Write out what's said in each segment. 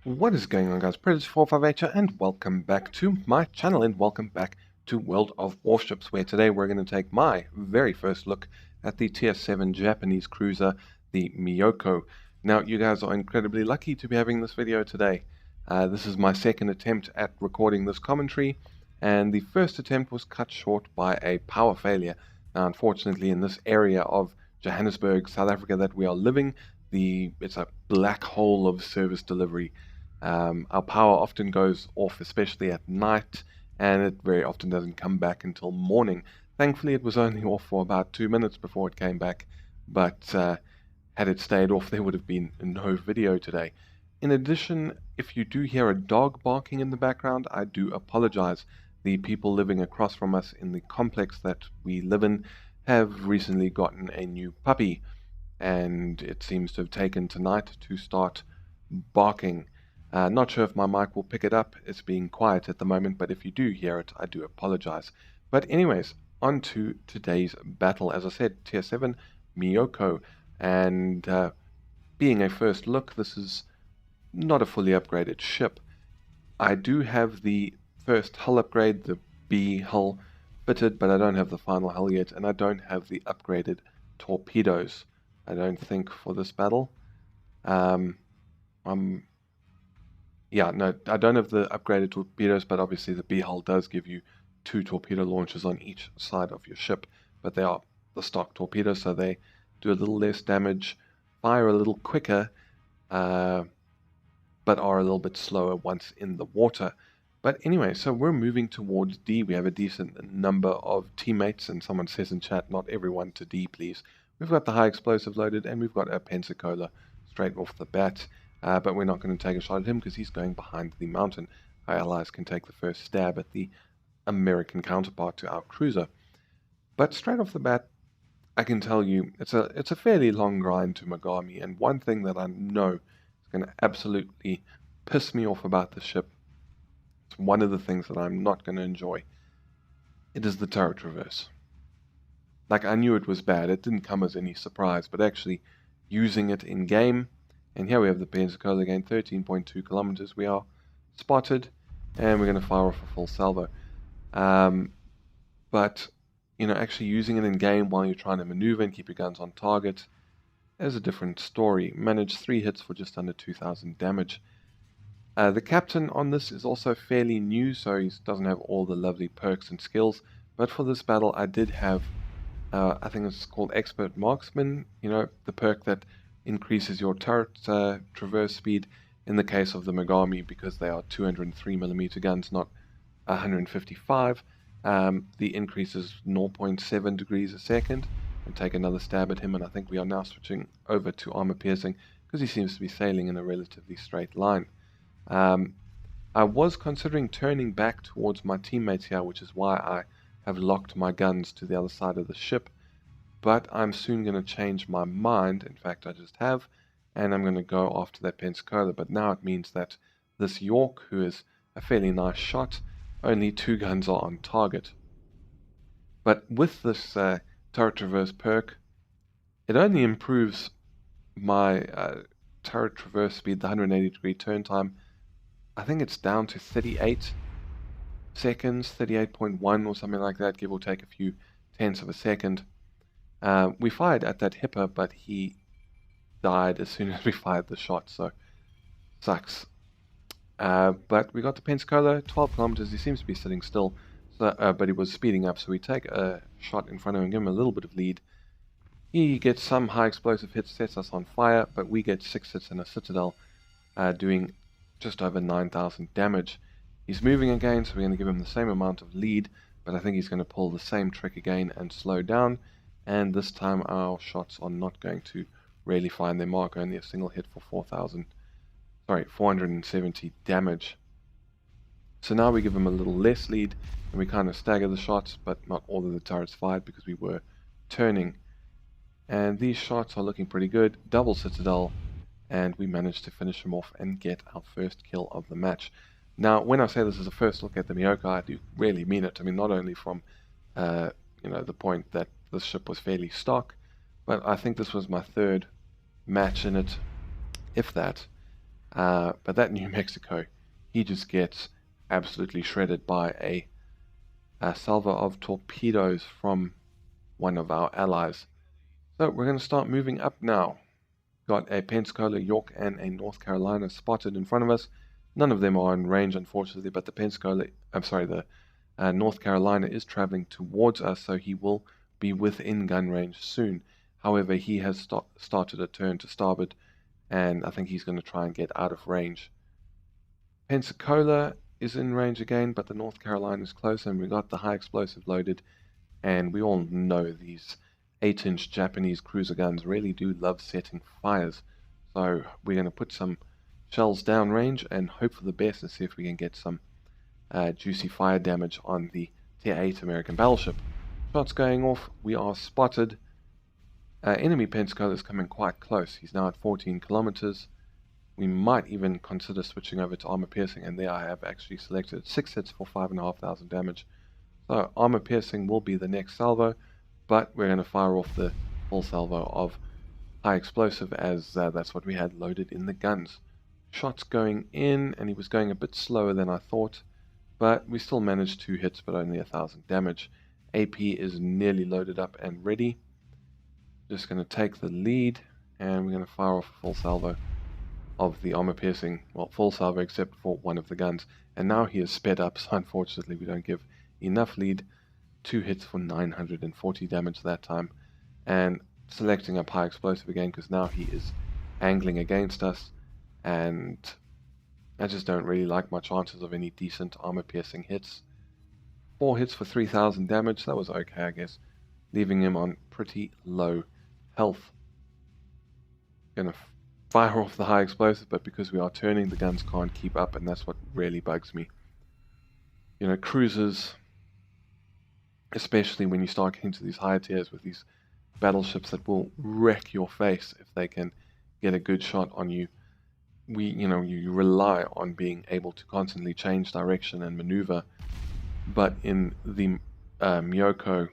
What is going on, guys? Proteus 458 here, and welcome back to my channel, and welcome back to World of Warships, where today we're going to take my very first look at the Tier 7 Japanese cruiser, the Myoko. Now, you guys are incredibly lucky to be having this video today. This is my second attempt at recording this commentary, and the first attempt was cut short by a power failure. Now, unfortunately, in this area of Johannesburg, South Africa that we are living, it's a black hole of service delivery. Our power often goes off, especially at night, and it very often doesn't come back until morning. Thankfully, it was only off for about 2 minutes before it came back, but had it stayed off, there would have been no video today. In addition, if you do hear a dog barking in the background, I do apologize. The people living across from us in the complex that we live in have recently gotten a new puppy, and it seems to have taken tonight to start barking. Not sure if my mic will pick it up. It's being quiet at the moment, but if you do hear it, I do apologize. But anyways, on to today's battle. As I said, Tier 7, Myoko. And being a first look, this is not a fully upgraded ship. I do have the first hull upgrade, the B hull, fitted, but I don't have the final hull yet, and I don't have the upgraded torpedoes, I don't think, for this battle. Yeah, no, I don't have the upgraded torpedoes, but obviously the B hull does give you 2 torpedo launchers on each side of your ship, but they are the stock torpedoes, so they do a little less damage, fire a little quicker, but are a little bit slower once in the water. But anyway, so we're moving towards D. We have a decent number of teammates, and someone says in chat, not everyone to D, please. We've got the high explosive loaded, and we've got a Pensacola straight off the bat. But we're not going to take a shot at him because he's going behind the mountain. Our allies can take the first stab at the American counterpart to our cruiser. But straight off the bat, I can tell you it's a fairly long grind to Mogami, and one thing that I know is going to absolutely piss me off about the ship, it's one of the things that I'm not going to enjoy, it is the turret traverse. Like, I knew it was bad, it didn't come as any surprise, but actually using it in game. And here we have the Pensacola again, 13.2 kilometers. We are spotted, and we're going to fire off a full salvo. But, you know, actually using it in game while you're trying to maneuver and keep your guns on target is a different story. Managed 3 hits for just under 2,000 damage. The captain on this is also fairly new, so he doesn't have all the lovely perks and skills. But for this battle, I did have, I think it's called Expert Marksman, you know, the perk that increases your turret traverse speed in the case of the Mogami, because they are 203mm guns, not 155. The increase is 0.7 degrees a second. And take another stab at him, and I think we are now switching over to armor piercing because he seems to be sailing in a relatively straight line. I was considering turning back towards my teammates here, which is why I have locked my guns to the other side of the ship. But I'm soon going to change my mind. In fact, I just have, and I'm going to go after that Pensacola. But now it means that this York, who is a fairly nice shot, only 2 guns are on target. But with this turret traverse perk, it only improves my turret traverse speed, the 180 degree turn time. I think it's down to 38 seconds, 38.1 or something like that, give or take a few tenths of a second. We fired at that hipper, but he died as soon as we fired the shot, so sucks. But we got the Pensacola, 12 kilometers. He seems to be sitting still, so, but he was speeding up, so we take a shot in front of him and give him a little bit of lead. He gets some high explosive hits, sets us on fire, but we get 6 hits in a citadel, doing just over 9,000 damage. He's moving again, so we're going to give him the same amount of lead, but I think he's going to pull the same trick again and slow down. And this time our shots are not going to really find their mark, only a single hit for 470 damage. So now we give him a little less lead, and we kind of stagger the shots, but not all of the turrets fired because we were turning. And these shots are looking pretty good. Double citadel, and we managed to finish him off and get our first kill of the match. Now, when I say this is a first look at the Myoko, I do really mean it. I mean, not only from you know, the point that this ship was fairly stock, but I think this was my 3rd match in it, if that. But that New Mexico, he just gets absolutely shredded by a salvo of torpedoes from one of our allies. So we're going to start moving up now. Got a Pensacola, York, and a North Carolina spotted in front of us. None of them are in range, unfortunately, but the North Carolina is traveling towards us, so he will be within gun range soon. However, he has started a turn to starboard, and I think he's going to try and get out of range. Pensacola is in range again, but the North Carolina is close, and we got the high explosive loaded, and we all know these 8-inch Japanese cruiser guns really do love setting fires. So we're going to put some shells downrange and hope for the best and see if we can get some juicy fire damage on the Tier 8 American battleship. Shots going off, we are spotted. Enemy Pensacola is coming quite close. He's now at 14 kilometers. We might even consider switching over to armor piercing, and there I have actually selected 6 hits for 5,500 damage. So armor piercing will be the next salvo, but we're going to fire off the full salvo of high explosive, as that's what we had loaded in the guns. Shots going in, and he was going a bit slower than I thought, but we still managed 2 hits but only 1,000 damage. AP is nearly loaded up and ready. Just going to take the lead, and we're going to fire off a full salvo of the armor piercing, well, full salvo except for one of the guns. And now he is sped up, so unfortunately we don't give enough lead. 2 hits for 940 damage that time, and selecting up high explosive again because now he is angling against us, and I just don't really like my chances of any decent armor piercing hits. 4 hits for 3,000 damage, that was okay I guess, leaving him on pretty low health. Gonna fire off the high explosive, but because we are turning, the guns can't keep up, and that's what really bugs me. You know, cruisers, especially when you start getting to these higher tiers with these battleships that will wreck your face if they can get a good shot on you. You rely on being able to constantly change direction and maneuver, but in the Myoko,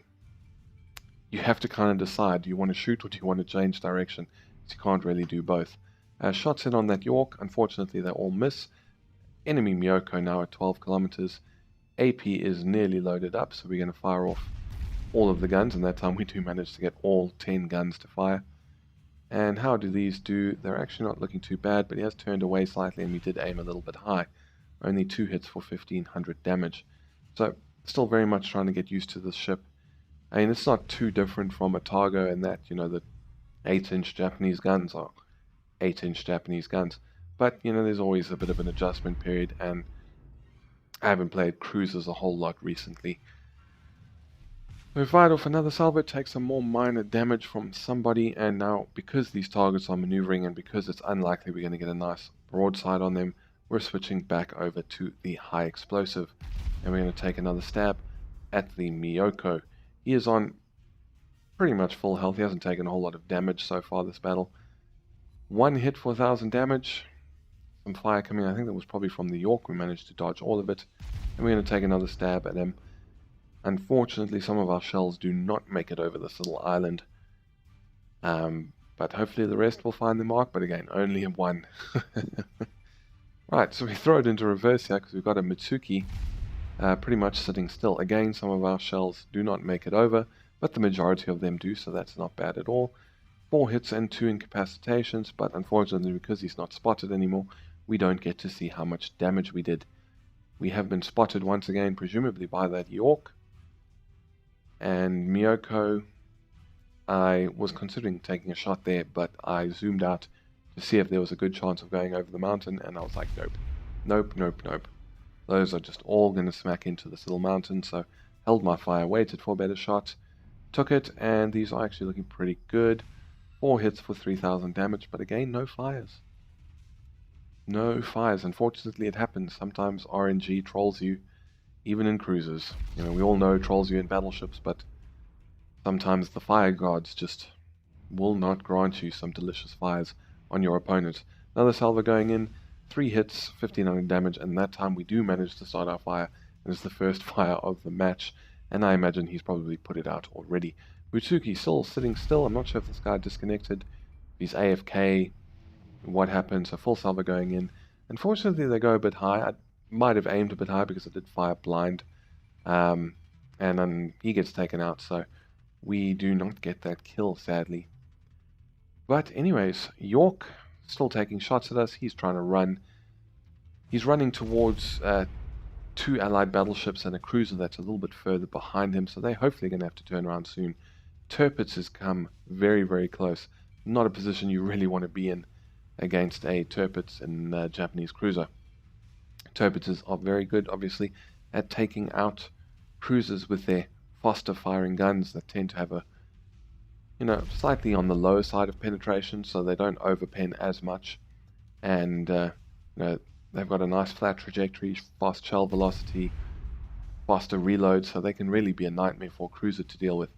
you have to kind of decide, do you want to shoot or do you want to change direction? So you can't really do both. Shots in on that York, unfortunately they all miss. Enemy Myoko now at 12 kilometers. AP is nearly loaded up, so we're going to fire off all of the guns, and that time we do manage to get all 10 guns to fire. And how do these do? They're actually not looking too bad, but he has turned away slightly, and we did aim a little bit high. Only 2 hits for 1,500 damage. So, still very much trying to get used to this ship. I mean, it's not too different from a Targo in that, the 8-inch Japanese guns are 8-inch Japanese guns. But, there's always a bit of an adjustment period, and I haven't played cruisers a whole lot recently. We fired off another salvo, take some more minor damage from somebody, and now because these targets are maneuvering and because it's unlikely we're going to get a nice broadside on them, we're switching back over to the high explosive, and we're going to take another stab at the Myoko. He is on pretty much full health. He hasn't taken a whole lot of damage so far this battle. 1 hit for 1,000 damage. Some fire coming, I think that was probably from the York. We managed to dodge all of it, and we're going to take another stab at him. Unfortunately, some of our shells do not make it over this little island, but hopefully the rest will find the mark, but again, only a 1. Right, so we throw it into reverse here because we've got a Mitsuki pretty much sitting still. Again, some of our shells do not make it over, but the majority of them do, so that's not bad at all. 4 hits and 2 incapacitations, but unfortunately because he's not spotted anymore, we don't get to see how much damage we did. We have been spotted once again, presumably by that York. And Myoko, I was considering taking a shot there, but I zoomed out to see if there was a good chance of going over the mountain, and I was like, nope. Nope, nope, nope. Those are just all going to smack into this little mountain, so held my fire, waited for a better shot, took it, and these are actually looking pretty good. 4 hits for 3,000 damage, but again, no fires. No fires. Unfortunately, it happens. Sometimes RNG trolls you, even in cruisers. We all know it trolls you in battleships, but sometimes the fire gods just will not grant you some delicious fires on your opponent. Another salvo going in, 3 hits, 1,500 damage, and that time we do manage to start our fire, and it's the first fire of the match, and I imagine he's probably put it out already. Butsuki still sitting still. I'm not sure if this guy disconnected. If he's AFK, what happens. A full salvo going in. Unfortunately, they go a bit high. I might have aimed a bit high because I did fire blind. And then he gets taken out, so we do not get that kill, sadly. But anyways, York still taking shots at us. He's trying to run. He's running towards 2 allied battleships and a cruiser that's a little bit further behind him, so they're hopefully going to have to turn around soon. Tirpitz has come very, very close. Not a position you really want to be in against a Tirpitz in a Japanese cruiser. Tirpitzes are very good, obviously, at taking out cruisers with their faster firing guns that tend to have a, slightly on the lower side of penetration, so they don't overpen as much. And, they've got a nice flat trajectory, fast shell velocity, faster reload, so they can really be a nightmare for a cruiser to deal with.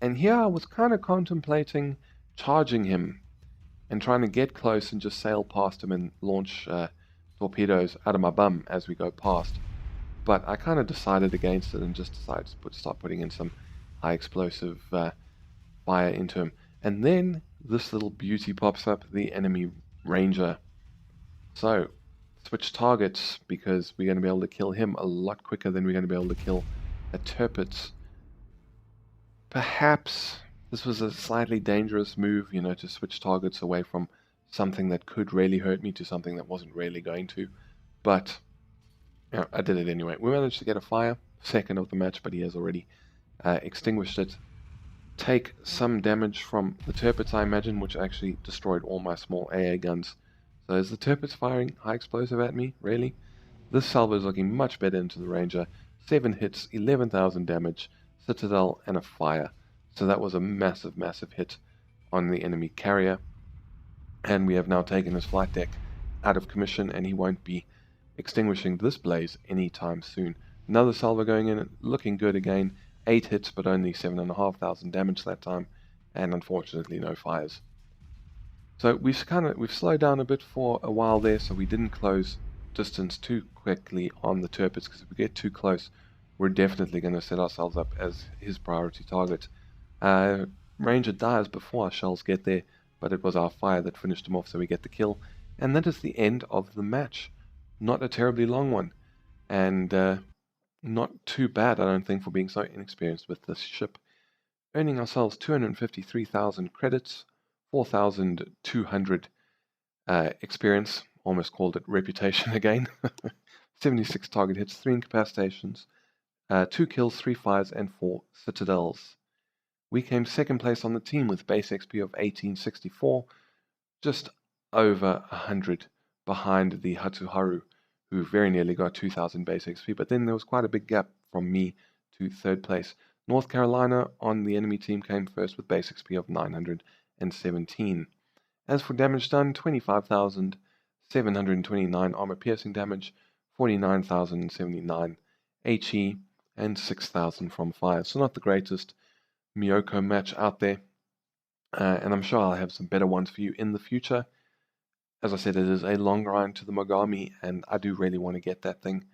And here I was kind of contemplating charging him and trying to get close and just sail past him and launch torpedoes out of my bum as we go past. But I kind of decided against it and just decided to start putting in some high explosive fire into him. And then this little beauty pops up, the enemy Ranger. So switch targets because we're going to be able to kill him a lot quicker than we're going to be able to kill a Tirpitz. Perhaps this was a slightly dangerous move, to switch targets away from something that could really hurt me to something that wasn't really going to. But I did it anyway. We managed to get a fire, second of the match, but he has already extinguished it. Take some damage from the Tirpitz, I imagine, which actually destroyed all my small AA guns. So is the Tirpitz firing high explosive at me? Really? This salvo is looking much better into the Ranger. 7 hits, 11,000 damage, Citadel, and a fire. So that was a massive, massive hit on the enemy carrier. And we have now taken his flight deck out of commission, and he won't be extinguishing this blaze anytime soon. Another salvo going in, looking good again. 8 hits, but only 7,500 damage that time, and unfortunately no fires. So we've slowed down a bit for a while there, so we didn't close distance too quickly on the Tirpitz, because if we get too close, we're definitely going to set ourselves up as his priority target. Ranger dies before our shells get there, but it was our fire that finished him off, so we get the kill. And that is the end of the match. Not a terribly long one, and not too bad, I don't think, for being so inexperienced with this ship. Earning ourselves 253,000 credits, 4,200 experience, almost called it reputation again, 76 target hits, 3 incapacitations, 2 kills, 3 fires, and 4 citadels. We came second place on the team with base XP of 1864, just over 100 behind the Hatsuharu, who very nearly got 2,000 base XP, but then there was quite a big gap from me to third place. North Carolina on the enemy team came first with base XP of 917. As for damage done, 25,729 armor piercing damage, 49,079 HE, and 6,000 from fire. So not the greatest Myoko match out there, and I'm sure I'll have some better ones for you in the future. As I said, it is a long grind to the Mogami, and I do really want to get that thing.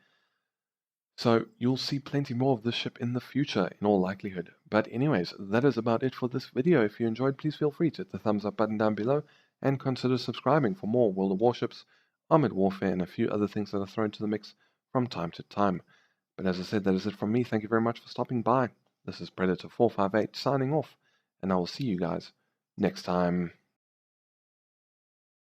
So you'll see plenty more of this ship in the future, in all likelihood. But anyways, that is about it for this video. If you enjoyed, please feel free to hit the thumbs up button down below, and consider subscribing for more World of Warships, Armored Warfare, and a few other things that are thrown to the mix from time to time. But as I said, that is it from me. Thank you very much for stopping by. This is Predator 458 signing off, and I will see you guys next time.